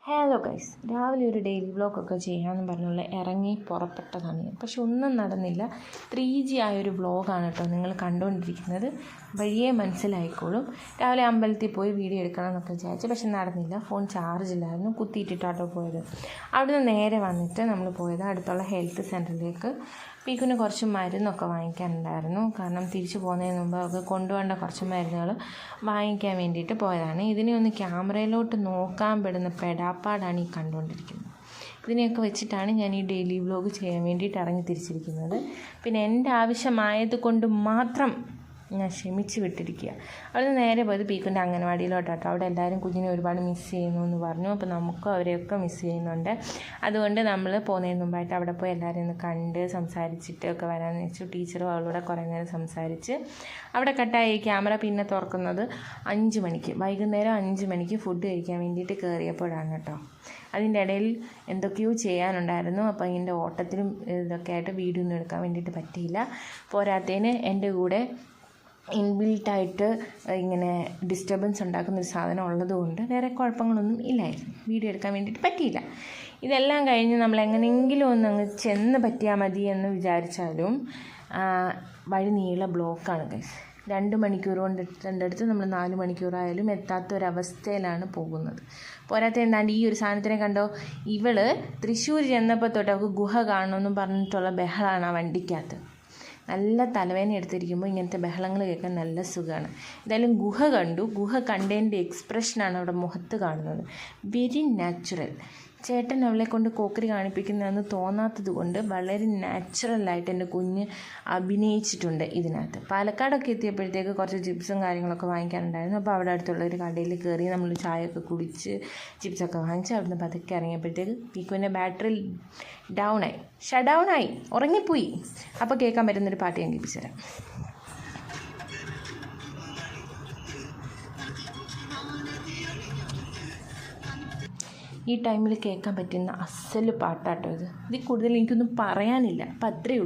Hello guys, രാവിലെ ഒരു daily വ്ളോഗൊക്കെ ചെയ്യാമെന്ന് പറഞ്ഞുള്ള ഇറങ്ങി പുറപ്പെട്ടതാണ് ഞാൻ. പക്ഷെ ഒന്നും നടന്നില്ല. 3G ആയൊരു വ്ളോഗാണ് കേട്ടോ നിങ്ങൾ കണ്ടുകൊണ്ടിരിക്കുന്നത്. വഴിയേ മനസ്സിലായിക്കോളും. രാവിലെ അമ്പലത്തിൽ പോയി വീഡിയോ എടുക്കണം എന്നൊക്കെ വിചാരിച്ചു, പക്ഷെ നടന്നില്ല. ഫോൺ ചാർജില്ലായിരുന്നു, കുത്തിയിട്ടിട്ടാട്ടോ പോയത്. അവിടുന്ന് നേരെ വന്നിട്ട് നമ്മൾ പോയത് അടുത്തുള്ള ഹെൽത്ത് സെൻറ്ററിലേക്ക്. പീക്കുന് കുറച്ച് മരുന്നൊക്കെ വാങ്ങിക്കാനുണ്ടായിരുന്നു. കാരണം തിരിച്ചു പോകുന്നതിന് മുമ്പ് അവർക്ക് കൊണ്ടുപോകേണ്ട കുറച്ച് മരുന്നുകൾ വാങ്ങിക്കാൻ വേണ്ടിയിട്ട് പോയതാണ്. ഇതിനെ ഒന്ന് ക്യാമറയിലോട്ട് നോക്കാൻ പെടുന്ന പെടാപ്പാടാണ് ഈ കണ്ടുകൊണ്ടിരിക്കുന്നത്. ഇതിനെയൊക്കെ വെച്ചിട്ടാണ് ഞാൻ ഈ ഡെയിലി വ്ലോഗ് ചെയ്യാൻ വേണ്ടിയിട്ട് ഇറങ്ങി തിരിച്ചിരിക്കുന്നത്. പിന്നെ എൻ്റെ ആവശ്യമായത് കൊണ്ട് മാത്രം ഞാൻ ക്ഷമിച്ച് വിട്ടിരിക്കുക. അവിടെ നേരെ പോയത് പീക്കുൻ്റെ അംഗനവാടിയിലോട്ടാട്ടോ. അവിടെ എല്ലാവരും കുഞ്ഞിനെ ഒരുപാട് മിസ് ചെയ്യുന്നു എന്ന് പറഞ്ഞു. അപ്പോൾ നമുക്കും അവരെയൊക്കെ മിസ് ചെയ്യുന്നുണ്ട്. അതുകൊണ്ട് നമ്മൾ പോകുന്നതിന് മുമ്പായിട്ട് അവിടെ പോയി എല്ലാവരും ഒന്ന് കണ്ട് സംസാരിച്ചിട്ട് ഒക്കെ വരാമെന്ന് വെച്ചു. ടീച്ചറും അവളോട് കുറേ നേരം സംസാരിച്ച് അവിടെ കട്ടായി. ക്യാമറ പിന്നെ തുറക്കുന്നത് 5 മണിക്ക്, വൈകുന്നേരം 5 മണിക്ക് ഫുഡ് കഴിക്കാൻ വേണ്ടിയിട്ട് കയറിയപ്പോഴാണ് കേട്ടോ. അതിൻ്റെ ഇടയിൽ എന്തൊക്കെയോ ചെയ്യാനുണ്ടായിരുന്നു. അപ്പോൾ ഇതിൻ്റെ ഓട്ടത്തിലും ഇതൊക്കെ ആയിട്ട് വീഡിയോ ഒന്നും എടുക്കാൻ വേണ്ടിയിട്ട് പറ്റിയില്ല. പോരാത്തതിന് എൻ്റെ കൂടെ ഇൻബിൽട്ടായിട്ട് ഇങ്ങനെ ഡിസ്റ്റർബൻസ് ഉണ്ടാക്കുന്നൊരു സാധനം ഉള്ളതുകൊണ്ട് വേറെ കുഴപ്പങ്ങളൊന്നും ഇല്ലായിരുന്നു. വീഡിയോ എടുക്കാൻ വേണ്ടിയിട്ട് പറ്റിയില്ല. ഇതെല്ലാം കഴിഞ്ഞ് നമ്മൾ എങ്ങനെയെങ്കിലും ഒന്ന് അങ്ങ് ചെന്ന് പറ്റിയാൽ മതി എന്ന് വിചാരിച്ചാലും വഴി നീള ബ്ലോക്കാണ് ഗൈസ്. 2 മണിക്കൂർ കൊണ്ട് എത്തേണ്ടടുത്ത് നമ്മൾ 4 മണിക്കൂറായാലും എത്താത്തൊരവസ്ഥയിലാണ് പോകുന്നത്. പോരാത്ത എന്താണ്ട് ഈ ഒരു സാധനത്തിനെ കണ്ടോ, ഇവൾ തൃശ്ശൂർ ചെന്നപ്പോൾ തൊട്ട് അവൾക്ക് ഗുഹ കാണണമെന്നും പറഞ്ഞിട്ടുള്ള ബഹളമാണ് ആ വണ്ടിക്കകത്ത്. നല്ല തലവേദന എടുത്തിരിക്കുമ്പോൾ ഇങ്ങനത്തെ ബഹളങ്ങൾ കേൾക്കാൻ നല്ല സുഖമാണ്. എന്തായാലും ഗുഹ കണ്ടു. ഗുഹ കണ്ടതിൻ്റെ എക്സ്പ്രഷനാണ് അവിടെ മുഖത്ത് കാണുന്നത്. Very natural. ചേട്ടൻ അവളെ കൊണ്ട് കോക്കറി കാണിപ്പിക്കുന്നതെന്ന് തോന്നാത്തത് കൊണ്ട് വളരെ നാച്ചുറലായിട്ട് എൻ്റെ കുഞ്ഞ് അഭിനയിച്ചിട്ടുണ്ട് ഇതിനകത്ത്. പാലക്കാടൊക്കെ എത്തിയപ്പോഴത്തേക്ക് കുറച്ച് ചിപ്സും കാര്യങ്ങളൊക്കെ വാങ്ങിക്കാനുണ്ടായിരുന്നു. അപ്പോൾ അവിടെ അടുത്തുള്ള ഒരു കടയിൽ കയറി നമ്മൾ ചായയൊക്കെ കുടിച്ച് ചിപ്സൊക്കെ വാങ്ങിച്ച് അവിടുന്ന് പതുക്കെ ഇറങ്ങിയപ്പോഴത്തേക്ക് പീക്കുവിൻ്റെ ബാറ്ററി ഷട്ട് ഡൗണായി, ഉറങ്ങിപ്പോയി. അപ്പോൾ കേൾക്കാൻ പറ്റുന്നൊരു പാട്ട് ഞാൻ കേൾപ്പിച്ചു തരാം. ഈ ടൈമിൽ കേൾക്കാൻ പറ്റുന്ന അസല് പാട്ടാട്ടോ ഇത്. ഇതിൽ കൂടുതൽ എനിക്കൊന്നും പറയാനില്ല. അപ്പം അത്രയേ ഉള്ളൂ.